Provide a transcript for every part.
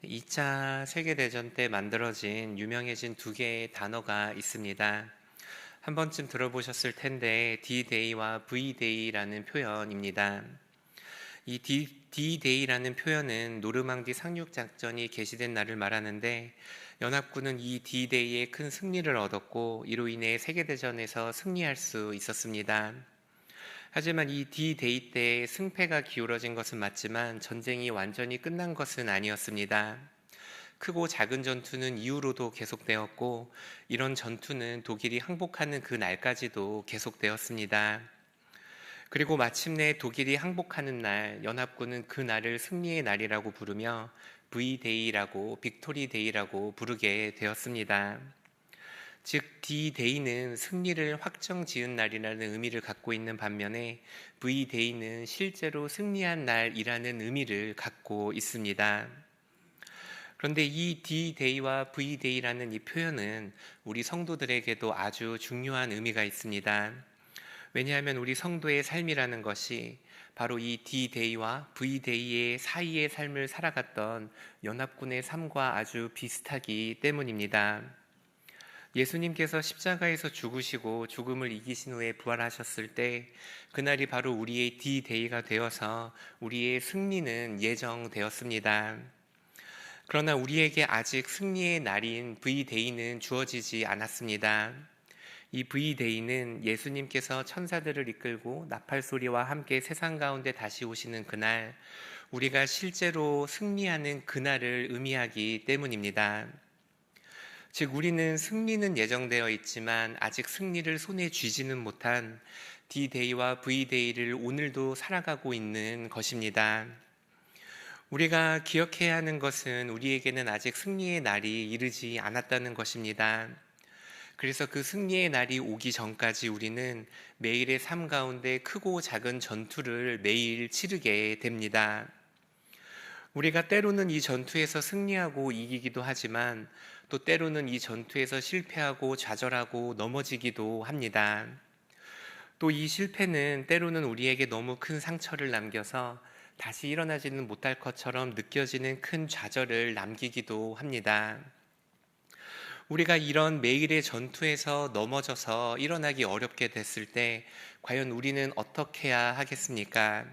2차 세계대전 때 만들어진 유명해진 두 개의 단어가 있습니다. 한 번쯤 들어보셨을 텐데 D-Day와 V-Day라는 표현입니다. 이 D-Day라는 표현은 노르망디 상륙작전이 개시된 날을 말하는데 연합군은 이 D-Day에 큰 승리를 얻었고 이로 인해 세계대전에서 승리할 수 있었습니다. 하지만 이 D-Day 때 승패가 기울어진 것은 맞지만 전쟁이 완전히 끝난 것은 아니었습니다. 크고 작은 전투는 이후로도 계속되었고 이런 전투는 독일이 항복하는 그 날까지도 계속되었습니다. 그리고 마침내 독일이 항복하는 날 연합군은 그 날을 승리의 날이라고 부르며 V-Day라고 빅토리 데이라고 부르게 되었습니다. 즉 D-Day는 승리를 확정 지은 날이라는 의미를 갖고 있는 반면에 V-Day는 실제로 승리한 날이라는 의미를 갖고 있습니다. 그런데 이 D-Day와 V-Day라는 이 표현은 우리 성도들에게도 아주 중요한 의미가 있습니다. 왜냐하면 우리 성도의 삶이라는 것이 바로 이 D-Day와 V-Day의 사이의 삶을 살아갔던 연합군의 삶과 아주 비슷하기 때문입니다. 예수님께서 십자가에서 죽으시고 죽음을 이기신 후에 부활하셨을 때 그날이 바로 우리의 D-Day가 되어서 우리의 승리는 예정되었습니다. 그러나 우리에게 아직 승리의 날인 V-Day는 주어지지 않았습니다. 이 V-Day는 예수님께서 천사들을 이끌고 나팔소리와 함께 세상 가운데 다시 오시는 그날, 우리가 실제로 승리하는 그날을 의미하기 때문입니다. 즉 우리는 승리는 예정되어 있지만 아직 승리를 손에 쥐지는 못한 D-Day와 V-Day를 오늘도 살아가고 있는 것입니다. 우리가 기억해야 하는 것은 우리에게는 아직 승리의 날이 이르지 않았다는 것입니다. 그래서 그 승리의 날이 오기 전까지 우리는 매일의 삶 가운데 크고 작은 전투를 매일 치르게 됩니다. 우리가 때로는 이 전투에서 승리하고 이기기도 하지만 또 때로는 이 전투에서 실패하고 좌절하고 넘어지기도 합니다. 또 이 실패는 때로는 우리에게 너무 큰 상처를 남겨서 다시 일어나지는 못할 것처럼 느껴지는 큰 좌절을 남기기도 합니다. 우리가 이런 매일의 전투에서 넘어져서 일어나기 어렵게 됐을 때 과연 우리는 어떻게 해야 하겠습니까?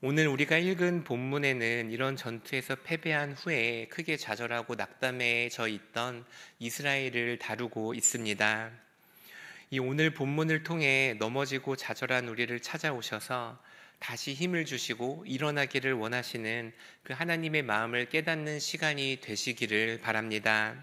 오늘 우리가 읽은 본문에는 이런 전투에서 패배한 후에 크게 좌절하고 낙담해져 있던 이스라엘을 다루고 있습니다. 이 오늘 본문을 통해 넘어지고 좌절한 우리를 찾아오셔서 다시 힘을 주시고 일어나기를 원하시는 그 하나님의 마음을 깨닫는 시간이 되시기를 바랍니다.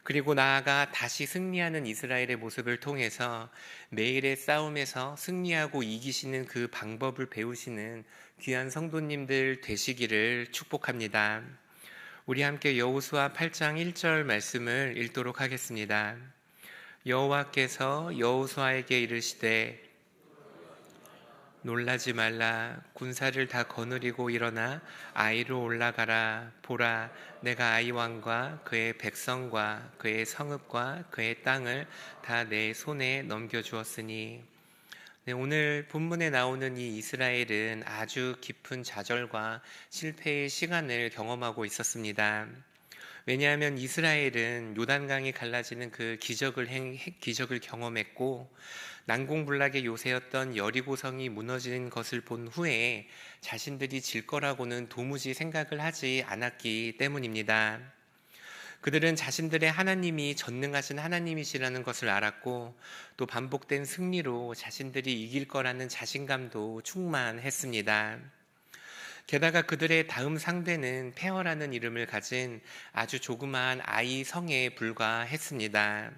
그리고 나아가 다시 승리하는 이스라엘의 모습을 통해서 매일의 싸움에서 승리하고 이기시는 그 방법을 배우시는 귀한 성도님들 되시기를 축복합니다. 우리 함께 여호수아 8장 1절 말씀을 읽도록 하겠습니다. 여호와께서 여호수아에게 이르시되 놀라지 말라. 군사를 다 거느리고 일어나 아이로 올라가라. 보라, 내가 아이 왕과 그의 백성과 그의 성읍과 그의 땅을 다 내 손에 넘겨주었으니. 네, 오늘 본문에 나오는 이 이스라엘은 아주 깊은 좌절과 실패의 시간을 경험하고 있었습니다. 왜냐하면 이스라엘은 요단강이 갈라지는 그 기적을 경험했고 난공불락의 요새였던 여리고성이 무너진 것을 본 후에 자신들이 질 거라고는 도무지 생각을 하지 않았기 때문입니다. 그들은 자신들의 하나님이 전능하신 하나님이시라는 것을 알았고 또 반복된 승리로 자신들이 이길 거라는 자신감도 충만했습니다. 게다가 그들의 다음 상대는 페어라는 이름을 가진 아주 조그마한 아이 성에 불과했습니다.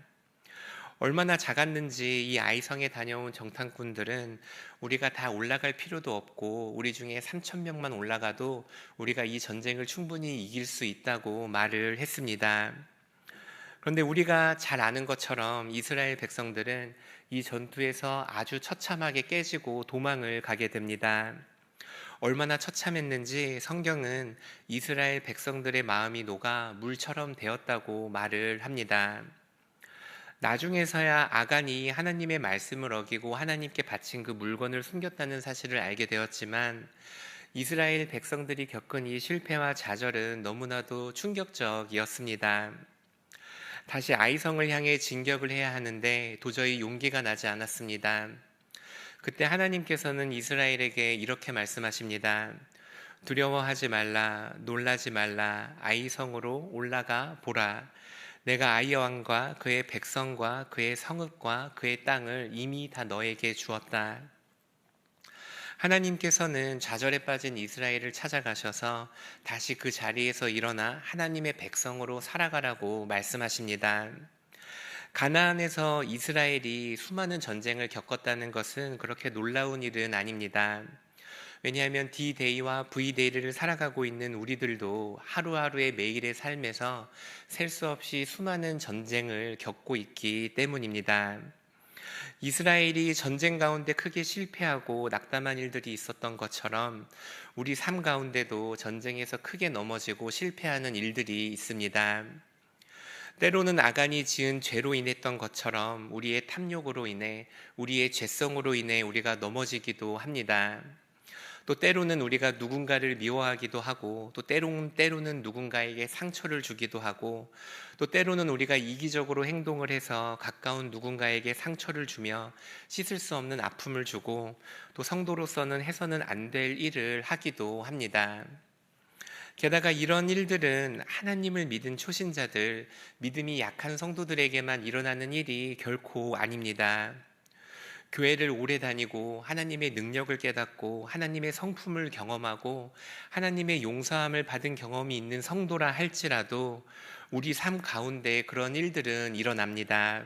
얼마나 작았는지 이 아이성에 다녀온 정탐꾼들은 우리가 다 올라갈 필요도 없고 우리 중에 3천 명만 올라가도 우리가 이 전쟁을 충분히 이길 수 있다고 말을 했습니다. 그런데 우리가 잘 아는 것처럼 이스라엘 백성들은 이 전투에서 아주 처참하게 깨지고 도망을 가게 됩니다. 얼마나 처참했는지 성경은 이스라엘 백성들의 마음이 녹아 물처럼 되었다고 말을 합니다. 나중에서야 아간이 하나님의 말씀을 어기고 하나님께 바친 그 물건을 숨겼다는 사실을 알게 되었지만 이스라엘 백성들이 겪은 이 실패와 좌절은 너무나도 충격적이었습니다. 다시 아이성을 향해 진격을 해야 하는데 도저히 용기가 나지 않았습니다. 그때 하나님께서는 이스라엘에게 이렇게 말씀하십니다. 두려워하지 말라, 놀라지 말라, 아이성으로 올라가 보라. 내가 아이 왕과 그의 백성과 그의 성읍과 그의 땅을 이미 다 너에게 주었다. 하나님께서는 좌절에 빠진 이스라엘을 찾아가셔서 다시 그 자리에서 일어나 하나님의 백성으로 살아가라고 말씀하십니다. 가나안에서 이스라엘이 수많은 전쟁을 겪었다는 것은 그렇게 놀라운 일은 아닙니다. 왜냐하면 D-Day와 V-Day를 살아가고 있는 우리들도 하루하루의 매일의 삶에서 셀 수 없이 수많은 전쟁을 겪고 있기 때문입니다. 이스라엘이 전쟁 가운데 크게 실패하고 낙담한 일들이 있었던 것처럼 우리 삶 가운데도 전쟁에서 크게 넘어지고 실패하는 일들이 있습니다. 때로는 아간이 지은 죄로 인했던 것처럼 우리의 탐욕으로 인해, 우리의 죄성으로 인해 우리가 넘어지기도 합니다. 또 때로는 우리가 누군가를 미워하기도 하고, 또 때로는 누군가에게 상처를 주기도 하고, 또 때로는 우리가 이기적으로 행동을 해서 가까운 누군가에게 상처를 주며 씻을 수 없는 아픔을 주고, 또 성도로서는 해서는 안 될 일을 하기도 합니다. 게다가 이런 일들은 하나님을 믿은 초신자들, 믿음이 약한 성도들에게만 일어나는 일이 결코 아닙니다. 교회를 오래 다니고 하나님의 능력을 깨닫고 하나님의 성품을 경험하고 하나님의 용서함을 받은 경험이 있는 성도라 할지라도 우리 삶 가운데 그런 일들은 일어납니다.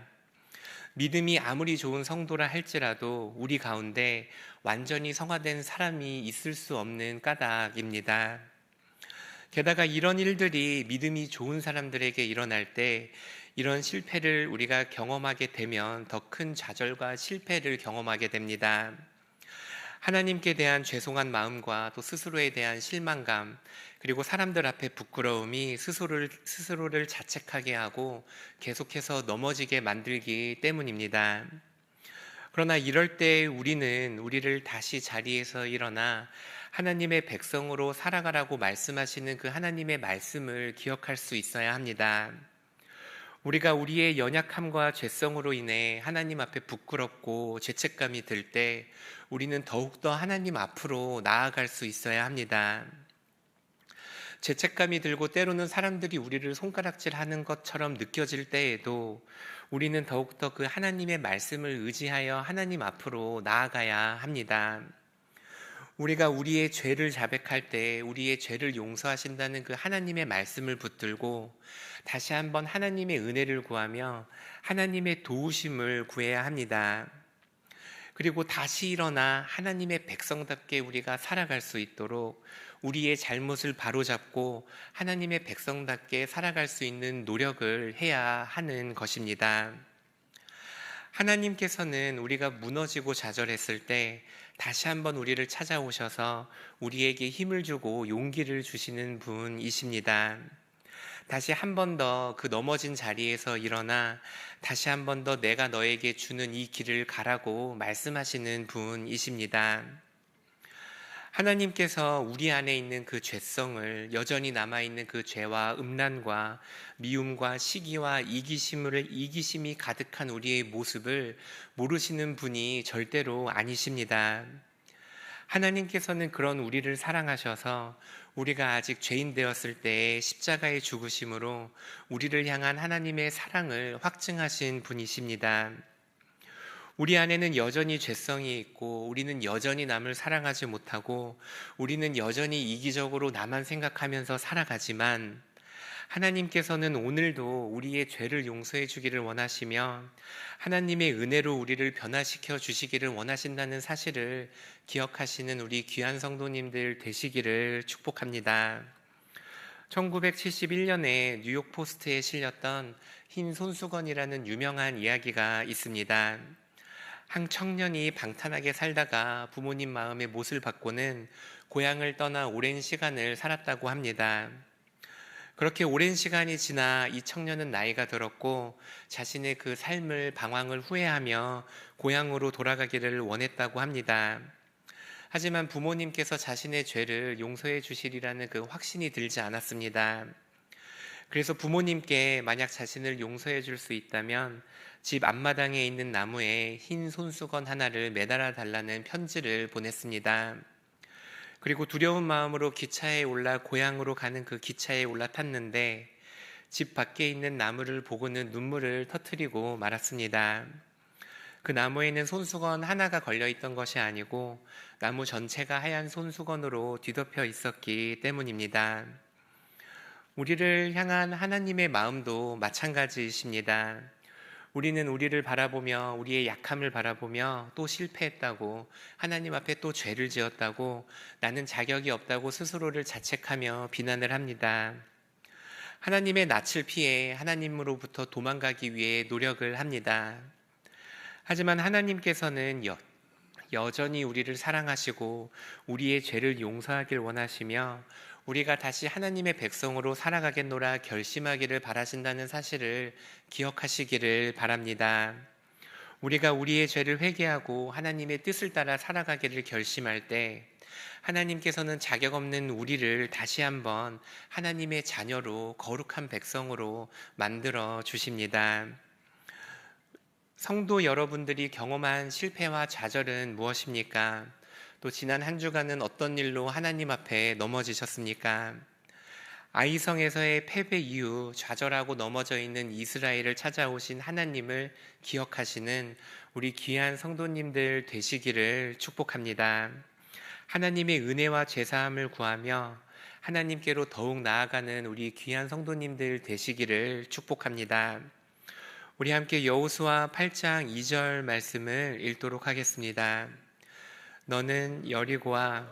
믿음이 아무리 좋은 성도라 할지라도 우리 가운데 완전히 성화된 사람이 있을 수 없는 까닭입니다. 게다가 이런 일들이 믿음이 좋은 사람들에게 일어날 때 이런 실패를 우리가 경험하게 되면 더 큰 좌절과 실패를 경험하게 됩니다. 하나님께 대한 죄송한 마음과 또 스스로에 대한 실망감, 그리고 사람들 앞에 부끄러움이 스스로를 자책하게 하고 계속해서 넘어지게 만들기 때문입니다. 그러나 이럴 때 우리는 우리를 다시 자리에서 일어나 하나님의 백성으로 살아가라고 말씀하시는 그 하나님의 말씀을 기억할 수 있어야 합니다. 우리가 우리의 연약함과 죄성으로 인해 하나님 앞에 부끄럽고 죄책감이 들 때 우리는 더욱더 하나님 앞으로 나아갈 수 있어야 합니다. 죄책감이 들고 때로는 사람들이 우리를 손가락질하는 것처럼 느껴질 때에도 우리는 더욱더 그 하나님의 말씀을 의지하여 하나님 앞으로 나아가야 합니다. 우리가 우리의 죄를 자백할 때 우리의 죄를 용서하신다는 그 하나님의 말씀을 붙들고 다시 한번 하나님의 은혜를 구하며 하나님의 도우심을 구해야 합니다. 그리고 다시 일어나 하나님의 백성답게 우리가 살아갈 수 있도록 우리의 잘못을 바로잡고 하나님의 백성답게 살아갈 수 있는 노력을 해야 하는 것입니다. 하나님께서는 우리가 무너지고 좌절했을 때 다시 한번 우리를 찾아오셔서 우리에게 힘을 주고 용기를 주시는 분이십니다. 다시 한 번 더 그 넘어진 자리에서 일어나 다시 한 번 더 내가 너에게 주는 이 길을 가라고 말씀하시는 분이십니다. 하나님께서 우리 안에 있는 그 죄성을, 여전히 남아있는 그 죄와 음란과 미움과 시기와 이기심이 가득한 우리의 모습을 모르시는 분이 절대로 아니십니다. 하나님께서는 그런 우리를 사랑하셔서 우리가 아직 죄인 되었을 때 십자가의 죽으심으로 우리를 향한 하나님의 사랑을 확증하신 분이십니다. 우리 안에는 여전히 죄성이 있고 우리는 여전히 남을 사랑하지 못하고 우리는 여전히 이기적으로 나만 생각하면서 살아가지만 하나님께서는 오늘도 우리의 죄를 용서해 주기를 원하시며 하나님의 은혜로 우리를 변화시켜 주시기를 원하신다는 사실을 기억하시는 우리 귀한 성도님들 되시기를 축복합니다. 1971년에 뉴욕 포스트에 실렸던 흰 손수건이라는 유명한 이야기가 있습니다. 한 청년이 방탄하게 살다가 부모님 마음에 못을 받고는 고향을 떠나 오랜 시간을 살았다고 합니다. 그렇게 오랜 시간이 지나 이 청년은 나이가 들었고 자신의 그 삶을 방황을 후회하며 고향으로 돌아가기를 원했다고 합니다. 하지만 부모님께서 자신의 죄를 용서해 주시리라는 그 확신이 들지 않았습니다. 그래서 부모님께 만약 자신을 용서해 줄 수 있다면 집 앞마당에 있는 나무에 흰 손수건 하나를 매달아 달라는 편지를 보냈습니다. 그리고 두려운 마음으로 기차에 올라 고향으로 가는 그 기차에 올라탔는데 집 밖에 있는 나무를 보고는 눈물을 터뜨리고 말았습니다. 그 나무에는 손수건 하나가 걸려 있던 것이 아니고 나무 전체가 하얀 손수건으로 뒤덮여 있었기 때문입니다. 우리를 향한 하나님의 마음도 마찬가지이십니다. 우리는 우리를 바라보며 우리의 약함을 바라보며 또 실패했다고 하나님 앞에 또 죄를 지었다고 나는 자격이 없다고 스스로를 자책하며 비난을 합니다. 하나님의 낯을 피해 하나님으로부터 도망가기 위해 노력을 합니다. 하지만 하나님께서는 여전히 우리를 사랑하시고 우리의 죄를 용서하길 원하시며 우리가 다시 하나님의 백성으로 살아가겠노라 결심하기를 바라신다는 사실을 기억하시기를 바랍니다. 우리가 우리의 죄를 회개하고 하나님의 뜻을 따라 살아가기를 결심할 때 하나님께서는 자격 없는 우리를 다시 한번 하나님의 자녀로 거룩한 백성으로 만들어 주십니다. 성도 여러분들이 경험한 실패와 좌절은 무엇입니까? 또 지난 한 주간은 어떤 일로 하나님 앞에 넘어지셨습니까? 아이성에서의 패배 이후 좌절하고 넘어져 있는 이스라엘을 찾아오신 하나님을 기억하시는 우리 귀한 성도님들 되시기를 축복합니다. 하나님의 은혜와 죄사함을 구하며 하나님께로 더욱 나아가는 우리 귀한 성도님들 되시기를 축복합니다. 우리 함께 여호수아 8장 2절 말씀을 읽도록 하겠습니다. 너는 여리고와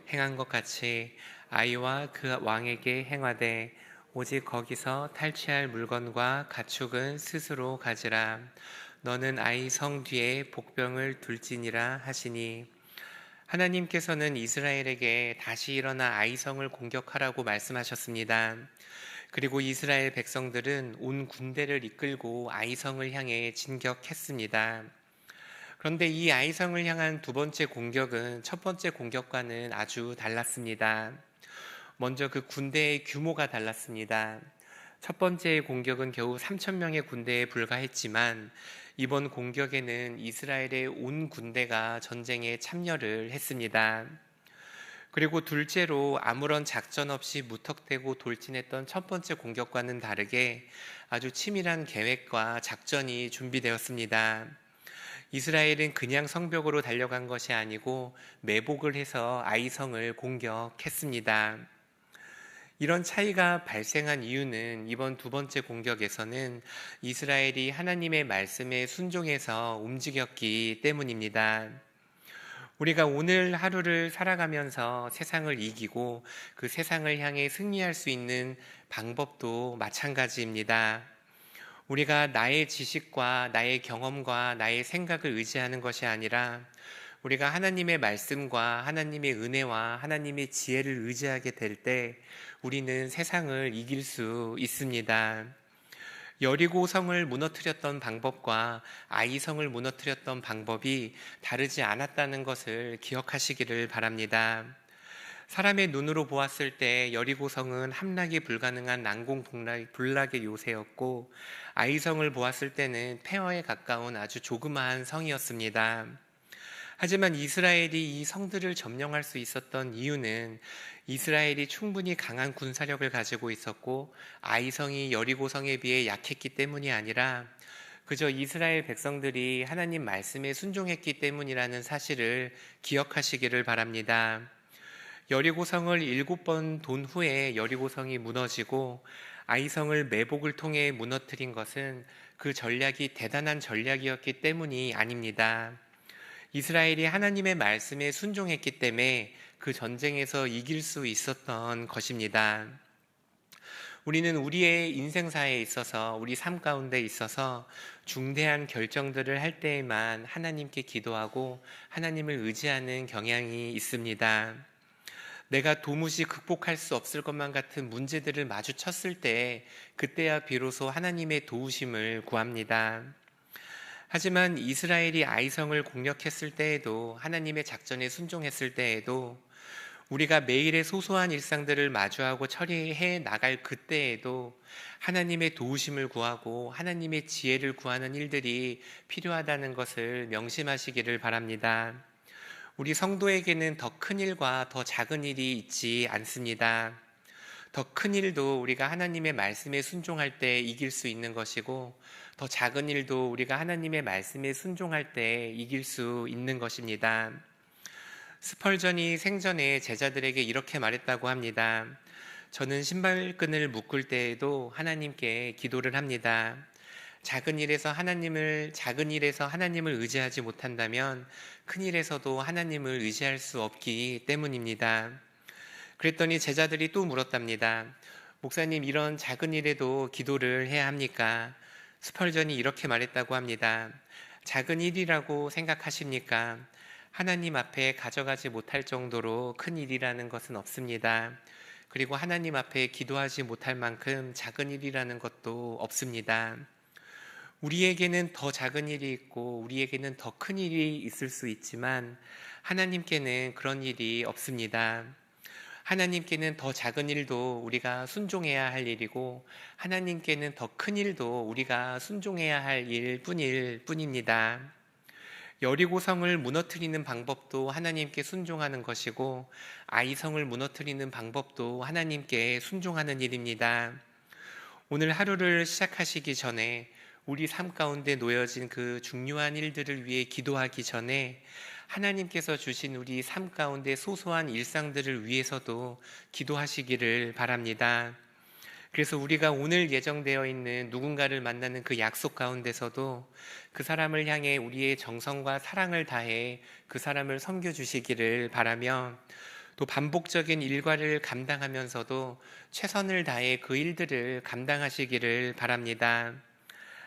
행한 것 같이 아이와 그 왕에게 행하되 오직 거기서 탈취할 물건과 가축은 스스로 가지라. 너는 아이 성 뒤에 복병을 둘지니라 하시니, 하나님께서는 이스라엘에게 다시 일어나 아이 성을 공격하라고 말씀하셨습니다. 그리고 이스라엘 백성들은 온 군대를 이끌고 아이 성을 향해 진격했습니다. 그런데 이 아이성을 향한 두 번째 공격은 첫 번째 공격과는 아주 달랐습니다. 먼저 그 군대의 규모가 달랐습니다. 첫 번째 공격은 겨우 3,000명의 군대에 불과했지만 이번 공격에는 이스라엘의 온 군대가 전쟁에 참여를 했습니다. 그리고 둘째로 아무런 작전 없이 무턱대고 돌진했던 첫 번째 공격과는 다르게 아주 치밀한 계획과 작전이 준비되었습니다. 이스라엘은 그냥 성벽으로 달려간 것이 아니고 매복을 해서 아이성을 공격했습니다. 이런 차이가 발생한 이유는 이번 두 번째 공격에서는 이스라엘이 하나님의 말씀에 순종해서 움직였기 때문입니다. 우리가 오늘 하루를 살아가면서 세상을 이기고 그 세상을 향해 승리할 수 있는 방법도 마찬가지입니다. 우리가 나의 지식과 나의 경험과 나의 생각을 의지하는 것이 아니라 우리가 하나님의 말씀과 하나님의 은혜와 하나님의 지혜를 의지하게 될 때 우리는 세상을 이길 수 있습니다. 여리고 성을 무너뜨렸던 방법과 아이 성을 무너뜨렸던 방법이 다르지 않았다는 것을 기억하시기를 바랍니다. 사람의 눈으로 보았을 때 여리고성은 함락이 불가능한 난공불락의 요새였고 아이성을 보았을 때는 폐허에 가까운 아주 조그마한 성이었습니다. 하지만 이스라엘이 이 성들을 점령할 수 있었던 이유는 이스라엘이 충분히 강한 군사력을 가지고 있었고 아이성이 여리고성에 비해 약했기 때문이 아니라 그저 이스라엘 백성들이 하나님 말씀에 순종했기 때문이라는 사실을 기억하시기를 바랍니다. 여리고성을 7번 돈 후에 여리고성이 무너지고 아이성을 매복을 통해 무너뜨린 것은 그 전략이 대단한 전략이었기 때문이 아닙니다. 이스라엘이 하나님의 말씀에 순종했기 때문에 그 전쟁에서 이길 수 있었던 것입니다. 우리는 우리의 인생사에 있어서 우리 삶 가운데 있어서 중대한 결정들을 할 때에만 하나님께 기도하고 하나님을 의지하는 경향이 있습니다. 내가 도무지 극복할 수 없을 것만 같은 문제들을 마주쳤을 때 그때야 비로소 하나님의 도우심을 구합니다. 하지만 이스라엘이 아이성을 공격했을 때에도, 하나님의 작전에 순종했을 때에도, 우리가 매일의 소소한 일상들을 마주하고 처리해 나갈 그때에도 하나님의 도우심을 구하고 하나님의 지혜를 구하는 일들이 필요하다는 것을 명심하시기를 바랍니다. 우리 성도에게는 더 큰 일과 더 작은 일이 있지 않습니다. 더 큰 일도 우리가 하나님의 말씀에 순종할 때 이길 수 있는 것이고, 더 작은 일도 우리가 하나님의 말씀에 순종할 때 이길 수 있는 것입니다. 스펄전이 생전에 제자들에게 이렇게 말했다고 합니다. 저는 신발끈을 묶을 때에도 하나님께 기도를 합니다. 작은 일에서 하나님을 의지하지 못한다면 큰 일에서도 하나님을 의지할 수 없기 때문입니다. 그랬더니 제자들이 또 물었답니다. 목사님, 이런 작은 일에도 기도를 해야 합니까? 스펄전이 이렇게 말했다고 합니다. 작은 일이라고 생각하십니까? 하나님 앞에 가져가지 못할 정도로 큰 일이라는 것은 없습니다. 그리고 하나님 앞에 기도하지 못할 만큼 작은 일이라는 것도 없습니다. 우리에게는 더 작은 일이 있고 우리에게는 더 큰 일이 있을 수 있지만 하나님께는 그런 일이 없습니다. 하나님께는 더 작은 일도 우리가 순종해야 할 일이고 하나님께는 더 큰 일도 우리가 순종해야 할 일뿐일 뿐입니다. 여리고성을 무너뜨리는 방법도 하나님께 순종하는 것이고 아이성을 무너뜨리는 방법도 하나님께 순종하는 일입니다. 오늘 하루를 시작하시기 전에 우리 삶 가운데 놓여진 그 중요한 일들을 위해 기도하기 전에 하나님께서 주신 우리 삶 가운데 소소한 일상들을 위해서도 기도하시기를 바랍니다. 그래서 우리가 오늘 예정되어 있는 누군가를 만나는 그 약속 가운데서도 그 사람을 향해 우리의 정성과 사랑을 다해 그 사람을 섬겨주시기를 바라며, 또 반복적인 일과를 감당하면서도 최선을 다해 그 일들을 감당하시기를 바랍니다.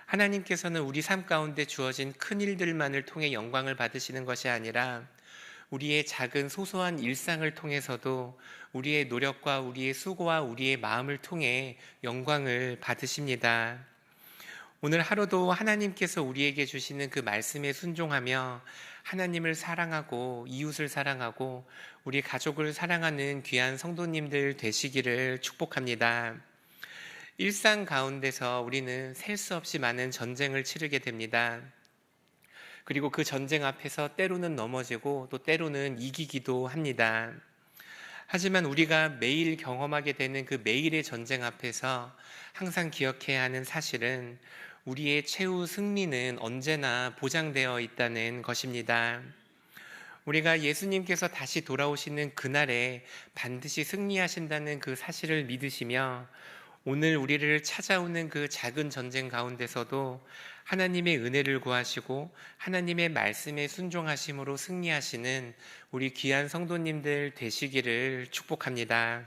하나님께서는 우리 삶 가운데 주어진 큰 일들만을 통해 영광을 받으시는 것이 아니라 우리의 작은 소소한 일상을 통해서도 우리의 노력과 우리의 수고와 우리의 마음을 통해 영광을 받으십니다. 오늘 하루도 하나님께서 우리에게 주시는 그 말씀에 순종하며 하나님을 사랑하고 이웃을 사랑하고 우리 가족을 사랑하는 귀한 성도님들 되시기를 축복합니다. 일상 가운데서 우리는 셀 수 없이 많은 전쟁을 치르게 됩니다. 그리고 그 전쟁 앞에서 때로는 넘어지고 또 때로는 이기기도 합니다. 하지만 우리가 매일 경험하게 되는 그 매일의 전쟁 앞에서 항상 기억해야 하는 사실은 우리의 최후 승리는 언제나 보장되어 있다는 것입니다. 우리가 예수님께서 다시 돌아오시는 그날에 반드시 승리하신다는 그 사실을 믿으시며 오늘 우리를 찾아오는 그 작은 전쟁 가운데서도 하나님의 은혜를 구하시고 하나님의 말씀에 순종하심으로 승리하시는 우리 귀한 성도님들 되시기를 축복합니다.